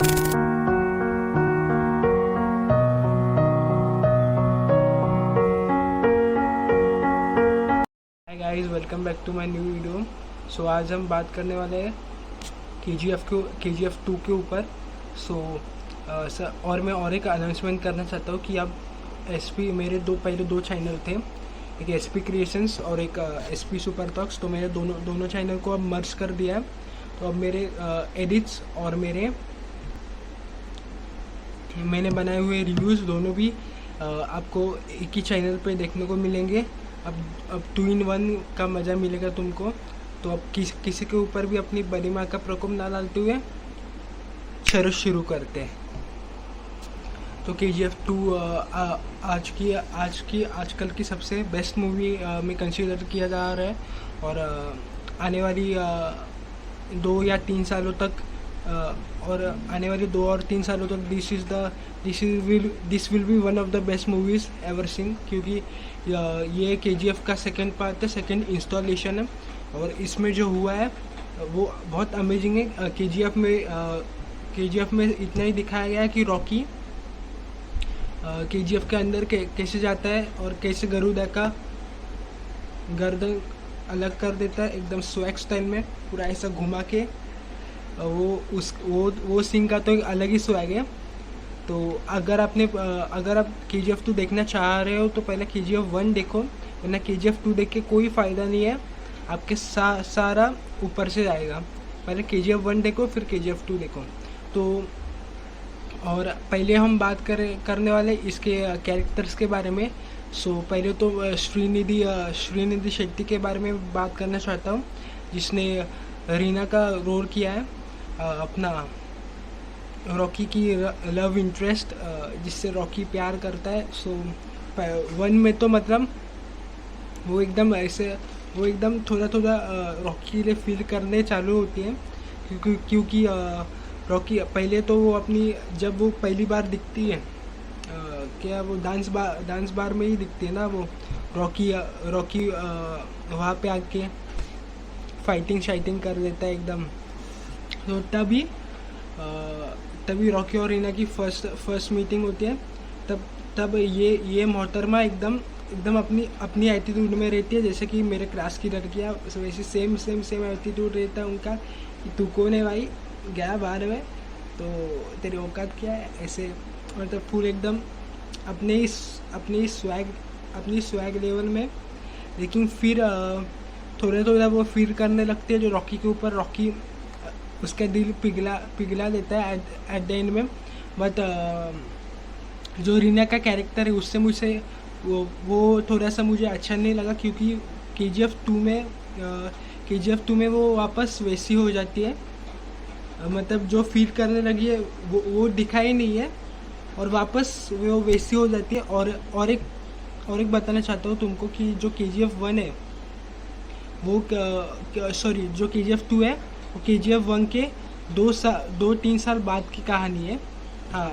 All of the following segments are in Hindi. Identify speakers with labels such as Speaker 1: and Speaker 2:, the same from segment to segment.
Speaker 1: Hi guys, welcome back to my new video. So आज हम बात करने वाले हैं KGF 2 के ऊपर। सर, और मैं और एक अनाउंसमेंट करना चाहता हूँ कि अब SP मेरे पहले दो चैनल थे, एक SP क्रिएशंस और एक SP सुपर टॉक्स। तो मेरे दोनों चैनल को अब मर्ज कर दिया है। तो अब मेरे एडिट्स और मैंने बनाए हुए रिव्यूज़ दोनों भी आपको एक ही चैनल पे देखने को मिलेंगे। अब 2 in 1 का मज़ा मिलेगा तुमको। तो अब किसी के ऊपर भी अपनी बड़ी माँ का प्रकोप ना डालते हुए चलो शुरू करते हैं। तो KGF 2 आजकल की सबसे बेस्ट मूवी में कंसीडर किया जा रहा है। और आने वाली 2 या 3 सालों तक और आने वाले 2 और 3 सालों तक this will be one of the best movies ever seen, क्योंकि ये KGF का सेकंड पार्ट है, सेकंड इंस्टॉलेशन है। और इसमें जो हुआ है वो बहुत अमेजिंग है। KGF में इतना ही दिखाया गया है कि रॉकी KGF के अंदर कैसे जाता है और कैसे गरुदा का गर्दन अलग कर देता है, एकदम स्वैग स्टाइल में पूरा ऐसा घुमा के। वो सीन का तो एक अलग ही स्वैग है। तो अगर आप KGF 2 देखना चाह रहे हो तो पहले KGF 1 देखो, वरना KGF 2 देख के कोई फ़ायदा नहीं है, आपके सारा ऊपर से जाएगा। पहले KGF 1 देखो, फिर KGF 2 देखो। तो और पहले हम बात करने वाले इसके कैरेक्टर्स के बारे में। पहले तो श्रीनिधि शेट्टी के बारे में बात करना चाहता हूँ, जिसने रीना का रोल किया है, अपना रॉकी की लव इंटरेस्ट, जिससे रॉकी प्यार करता है। 1 में तो मतलब वो एकदम थोड़ा रॉकी के लिए फील करने चालू होती है, क्योंकि रॉकी पहले तो वो जब वो पहली बार दिखती है, क्या वो डांस बार में ही दिखती है ना, वो रॉकी वहाँ पे आके फाइटिंग कर देता है एकदम। तो तभी रॉकी और रीना की फर्स्ट मीटिंग होती है। तब ये मोहतरमा एकदम अपनी एटीट्यूड में रहती है, जैसे कि मेरे क्लास की लड़कियाँ वैसे सेम एटीट्यूड रहता है उनका कि तू कौन है भाई, गया बाहर में, तो तेरी औकात क्या है, ऐसे मतलब फुल एकदम अपनी स्वैग लेवल में। लेकिन फिर थोड़ा वो फील करने लगते हैं जो रॉकी के ऊपर। रॉकी उसका दिल पिघला देता है एट द एंड में। बट जो रीना का कैरेक्टर है उससे मुझे वो थोड़ा सा मुझे अच्छा नहीं लगा, क्योंकि KGF 2 में वो वापस वैसी हो जाती है, मतलब जो फील करने लगी है वो दिखा ही नहीं है, और वापस वो वैसी हो जाती है। और एक बताना चाहता हूँ तुमको कि जो KGF 1 है वो जो KGF 2 है वो KGF 1 के 2-3 साल बाद की कहानी है। हाँ,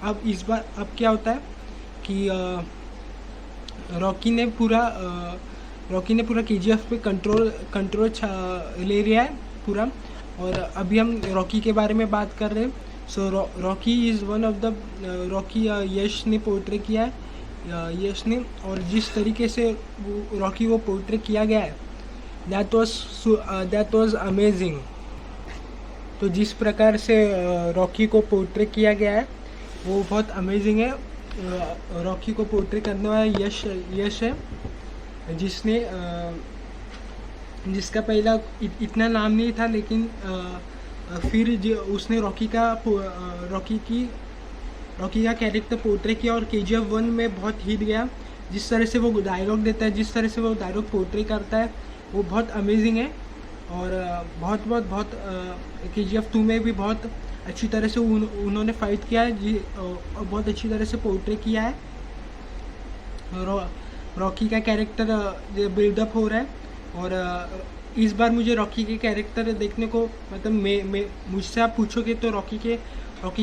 Speaker 1: अब इस बार क्या होता है कि रॉकी ने पूरा KGF पे कंट्रोल ले लिया है पूरा। और अभी हम रॉकी के बारे में बात कर रहे हैं। Rocky is one of the Rocky Yash ने पोर्ट्रे किया है, यश ने। और जिस तरीके से रॉकी वो पोर्ट्रे किया गया है, दैट वाज अमेजिंग। तो जिस प्रकार से रॉकी को पोर्ट्रे किया गया है वो बहुत अमेजिंग है। रॉकी को पोर्ट्रे करने वाला यश है, जिसका पहला इतना नाम नहीं था, लेकिन फिर उसने रॉकी का कैरेक्टर पोर्ट्रे किया और KGF 1 में बहुत हिट गया। जिस तरह से वो डायलॉग देता है, जिस तरह से वो डायलॉग पोर्ट्रे करता है, वो बहुत अमेजिंग है। और बहुत KGF 2 में भी बहुत अच्छी तरह से उन्होंने फाइट किया है, और बहुत अच्छी तरह से पोर्ट्रे किया है। रॉकी का कैरेक्टर बिल्डअप हो रहा है। और इस बार मुझे रॉकी के कैरेक्टर देखने को, मतलब मुझसे आप पूछोगे तो रॉकी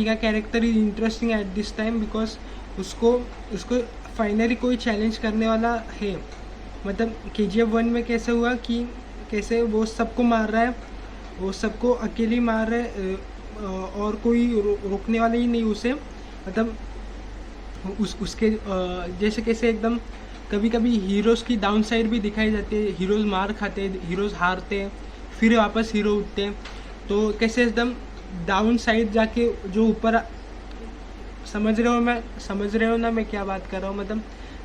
Speaker 1: का character is interesting at this time, because उसको फाइनली कोई चैलेंज करने वाला है। मतलब KGF 1 में कैसे हुआ कि कैसे वो सबको मार रहा है, वो सबको अकेले मार रहा है, और कोई रोकने वाला ही नहीं उसे, मतलब उसके जैसे कैसे एकदम कभी कभी हीरोज़ की डाउन साइड भी दिखाई जाती है, हीरोज़ मार खाते, हीरोज़ हारते, फिर वापस हीरो उठते, तो कैसे एकदम डाउन साइड जाके जो ऊपर, समझ रहे हो ना मैं क्या बात कर रहा हूँ, मतलब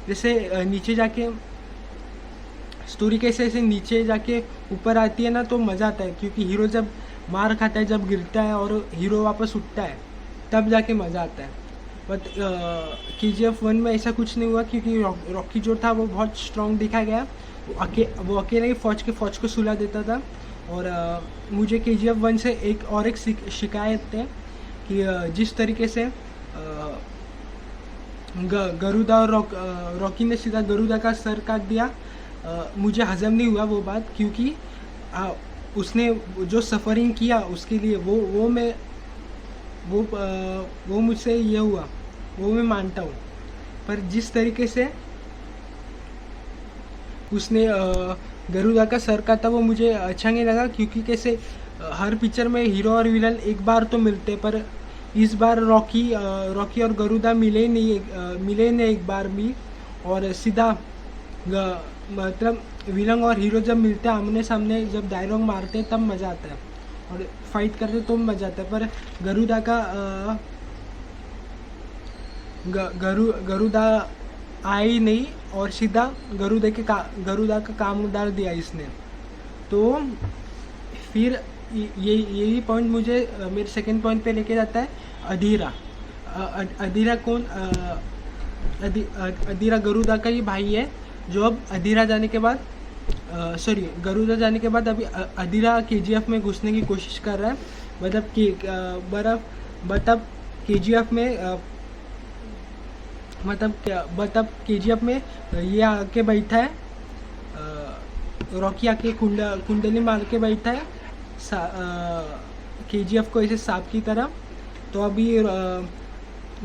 Speaker 1: जैसे नीचे जाके स्टोरी कैसे ऐसे नीचे जाके ऊपर आती है ना, तो मज़ा आता है, क्योंकि हीरो जब मार खाता है, जब गिरता है और हीरो वापस उठता है, तब जाके मज़ा आता है। बट KGF 1 में ऐसा कुछ नहीं हुआ, क्योंकि रॉकी जो था वो बहुत स्ट्रॉन्ग दिखा गया, वो अकेले ही फौज को सुला देता था। और मुझे KGF 1 से एक शिकायत है कि जिस तरीके से गरुदा और रॉकी ने सीधा गरुदा का सर काट दिया, मुझे हजम नहीं हुआ वो बात, क्योंकि उसने जो सफ़रिंग किया उसके लिए वो मुझसे ये हुआ, वो मैं मानता हूँ। पर जिस तरीके से उसने गरुदा का सर काटा वो मुझे अच्छा नहीं लगा, क्योंकि कैसे हर पिक्चर में हीरो और विलन एक बार तो मिलते, पर इस बार रॉकी और गरुदा मिले नहीं एक बार भी, और सीधा मतलब विलन और हीरो जब मिलते हैं आमने सामने, जब डायलॉग मारते हैं तब मज़ा आता है, और फाइट करते तो मज़ा आता है। पर गरुदा आया ही नहीं, और सीधा गरुदा का काम डाल दिया इसने। तो फिर यही पॉइंट मुझे मेरे सेकंड पॉइंट पे लेके जाता है अधीरा। अधीरा कौन? अधीरा गरुदा का ही भाई है, जो अब अधीरा जाने के बाद गरुदा जाने के बाद अभी अधीरा KGF में घुसने की कोशिश कर रहा है। मतलब KGF में ये आके बैठा है, रॉकी आके कुंडली मार के बैठा है KGF को ऐसे सांप की तरह। तो अभी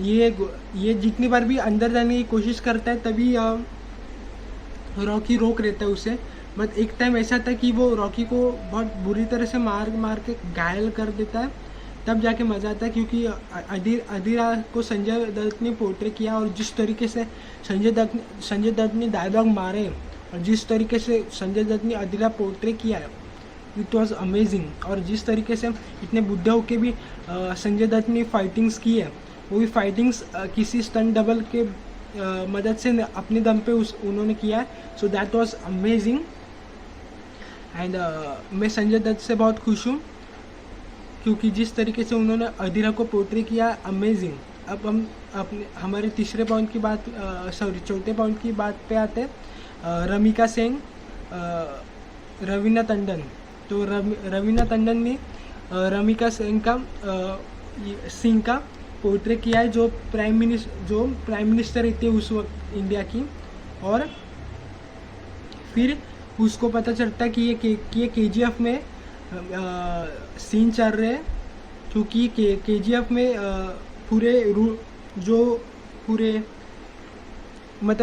Speaker 1: ये जितनी बार भी अंदर जाने की कोशिश करता है, तभी रॉकी रोक रहता है उसे। बट एक टाइम ऐसा था कि वो रॉकी को बहुत बुरी तरह से मार के घायल कर देता है, तब जाके मज़ा आता है, क्योंकि अधीरा को संजय दत्त ने पोर्ट्रे किया, और जिस तरीके से संजय दत्त ने डायलॉग मारे, और जिस तरीके से संजय दत्त ने अधीरा पोर्ट्रे किया है, इट वॉज अमेजिंग। और जिस तरीके से इतने बुढ़े होके भी संजय दत्त ने फाइटिंग्स की है, वो भी फाइटिंग्स किसी स्टंट डबल के मदद से अपने दम पे उन्होंने किया है। So that was amazing, and मैं संजय दत्त से बहुत खुश हूँ, क्योंकि जिस तरीके से उन्होंने अधीरा को पोर्ट्रे किया, अमेजिंग। अब हम हमारे तीसरे पॉइंट की बात चौथे पॉइंट की बात पे आते हैं, रमिका सिंह, रवीना टंडन। तो रवीना टंडन ने रमिका सिंह का पोर्ट्रे किया है, जो प्राइम मिनिस्टर रहती है उस वक्त इंडिया की। और फिर उसको पता चलता है कि ये KGF में सीन चल रहे हैं, क्योंकि KGF में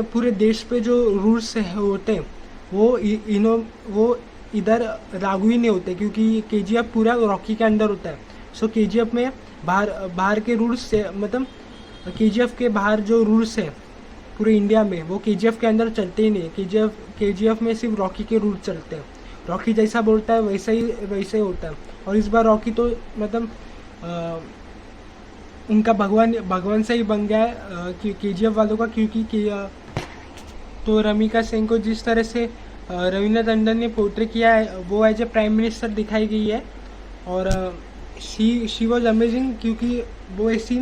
Speaker 1: पूरे देश पे जो रूल्स होते हैं वो इधर लागू ही नहीं होते, क्योंकि KGF पूरा रॉकी के अंदर होता है। सो KGF में बाहर के रूल्स से, मतलब KGF के बाहर जो रूल्स है पूरे इंडिया में, वो KGF के अंदर चलते ही नहीं। KGF में सिर्फ रॉकी के रूल्स चलते हैं, रॉकी जैसा बोलता है वैसे ही होता है। और इस बार रॉकी तो मतलब उनका भगवान से ही बन गया है KGF वालों का, क्योंकि तो रमिका सिंह को जिस तरह से रवीना टंडन ने पोर्ट्रे किया है, वो एज ए प्राइम मिनिस्टर दिखाई गई है। और शी वॉज अमेजिंग, क्योंकि वो ऐसी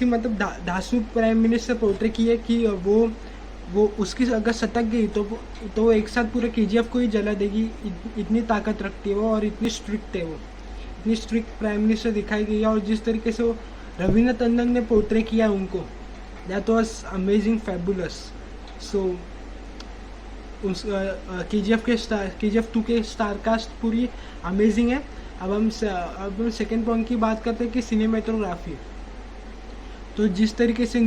Speaker 1: मतलब धांसू प्राइम मिनिस्टर पोर्ट्रे की है कि वो उसकी अगर सटक गई तो एक साथ पूरे KGF को ही जला देगी, इतनी ताकत रखती है वो, और इतनी स्ट्रिक्ट है वो, इतनी स्ट्रिक्ट प्राइम मिनिस्टर दिखाई गई है। और जिस तरीके से वो रवीना टंडन ने पोर्ट्रे किया है उनको, that was amazing, fabulous. So KGF 2 के स्टारकास्ट पूरी अमेजिंग है। अब हम सेकेंड पॉइंट की बात करते हैं कि सिनेमेटोग्राफी। तो जिस तरीके से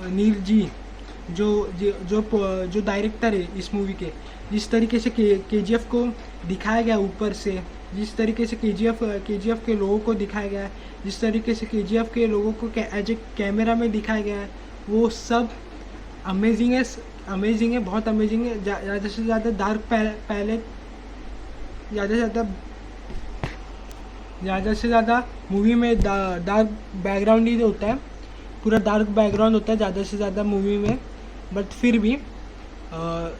Speaker 1: नील जी जो डायरेक्टर है इस मूवी के, जिस तरीके से KGF को दिखाया गया ऊपर से, जिस तरीके से KGF के लोगों को दिखाया गया है, जिस तरीके से KGF के लोगों को एज ए कैमरा में दिखाया गया है, वो सब अमेजिंग है, बहुत अमेजिंग है। ज़्यादा से ज़्यादा डार्क पैलेट, ज़्यादा से ज़्यादा मूवी में डार्क बैकग्राउंड ही होता है, पूरा डार्क बैकग्राउंड होता है ज़्यादा से ज़्यादा मूवी में, बट फिर भी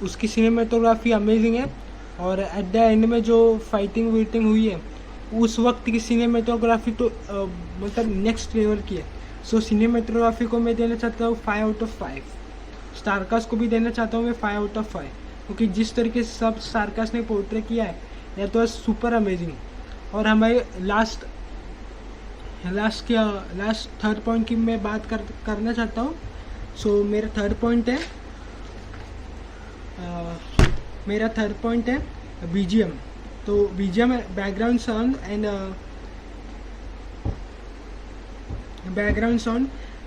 Speaker 1: उसकी सिनेमेटोग्राफी अमेजिंग है। और एट द एंड में जो फाइटिंग हुई है, उस वक्त की सिनेमेटोग्राफी तो मतलब नेक्स्ट लेवल की है। सो सिनेमेटोग्राफी को मैं देना चाहता हूँ 5 आउट ऑफ 5। स्टारकास्ट को भी देना चाहता हूँ मैं 5 आउट ऑफ 5, क्योंकि जिस तरीके से सब स्टारकास्ट ने पोर्ट्रे किया है, यह तो सुपर अमेजिंग। और हमारे लास्ट थर्ड पॉइंट की मैं बात करना चाहता हूँ। सो मेरा थर्ड पॉइंट है BGM। तो BGM background sound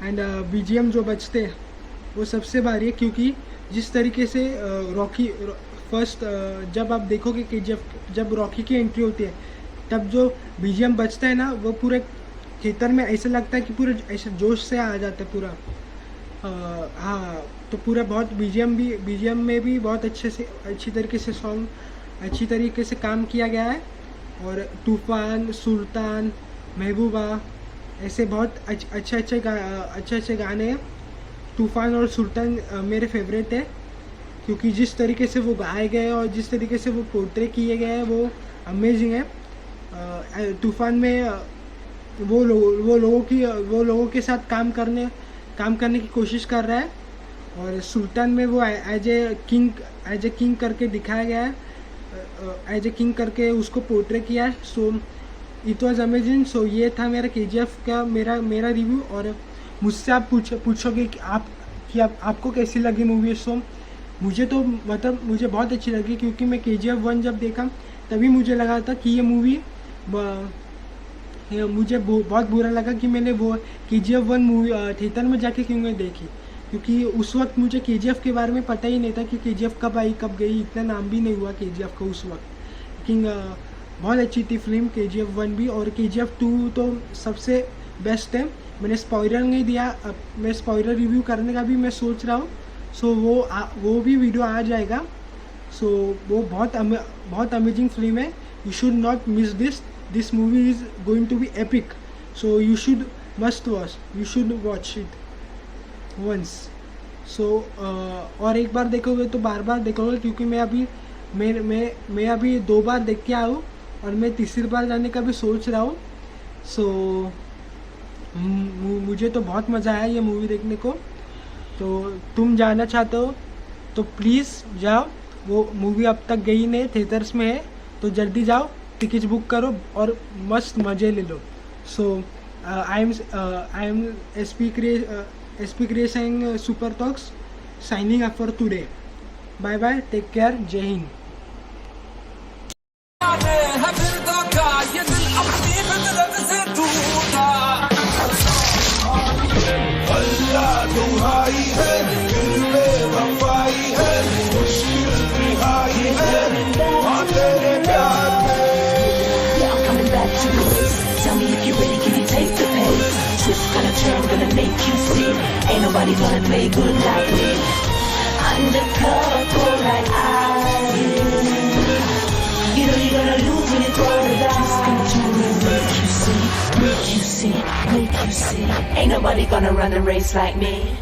Speaker 1: and BGM जो बजते हैं वो सबसे भारी है, क्योंकि जिस तरीके से रॉकी फर्स्ट जब आप देखोगे कि जब रॉकी की एंट्री होती है, तब जो BGM बजता है ना, वो पूरे थिएटर में ऐसा लगता है कि पूरे ऐसे जोश से आ जाता है पूरा। हाँ, तो पूरा बहुत BGM में भी बहुत अच्छी तरीके से काम किया गया है। और तूफान, सुल्तान, महबूबा, ऐसे बहुत अच्छे गाने हैं। तूफान और सुल्तान मेरे फेवरेट है, क्योंकि जिस तरीके से वो गाए गए और जिस तरीके से वो पोर्ट्रे किए गए हैं, वो अमेजिंग है। तूफान में वो लोगों के साथ काम करने की कोशिश कर रहा है, और सुल्तान में वो एज ए किंग करके दिखाया गया है, एज ए किंग करके उसको पोर्ट्रे किया है। So it was amazing. So ये था मेरा KGF का मेरा रिव्यू। और मुझसे आप पूछोगे कि आपको कैसी लगी मूवी। सो मुझे तो मतलब मुझे बहुत अच्छी लगी, क्योंकि मैं KGF 1 जब देखा तभी मुझे लगा था कि ये मूवी मुझे बहुत बुरा लगा कि मैंने वो KGF 1 मूवी थिएटर में जाके क्यों नहीं देखी, क्योंकि उस वक्त मुझे KGF के बारे में पता ही नहीं था कि KGF कब आई कब गई, इतना नाम भी नहीं हुआ KGF का उस वक्त। लेकिन बहुत अच्छी थी फिल्म KGF 1 भी। और KGF 2 तो सबसे बेस्ट है। मैंने स्पॉइलर नहीं दिया, अब मैं स्पॉइलर रिव्यू करने का भी मैं सोच रहा हूँ। सो वो भी वीडियो आ जाएगा। सो वो बहुत अमेजिंग फिल्म है। You should not miss this movie is going to be epic. So you should watch it once. So और एक बार देखोगे तो बार बार देखोगे, क्योंकि मैं अभी 2 बार देख के आया हूँ, और मैं तीसरी बार जाने का भी सोच रहा हूँ। सो मुझे तो बहुत मज़ा आया ये मूवी देखने को। तो तुम जाना चाहते हो तो प्लीज़ जाओ, वो मूवी अब तक गई नहीं, थिएटर्स में है, तो जल्दी जाओ, टिकट बुक करो और मस्त मज़े ले लो। So I am SP Creation Super Talks signing up for today. Bye bye, take care, जय Hind.
Speaker 2: Gonna make you see, ain't nobody gonna play good like me. Undercover, cold like ice. You know you're gonna lose when it's all done. Make you see, make you see, make you see. Ain't nobody gonna run the race like me.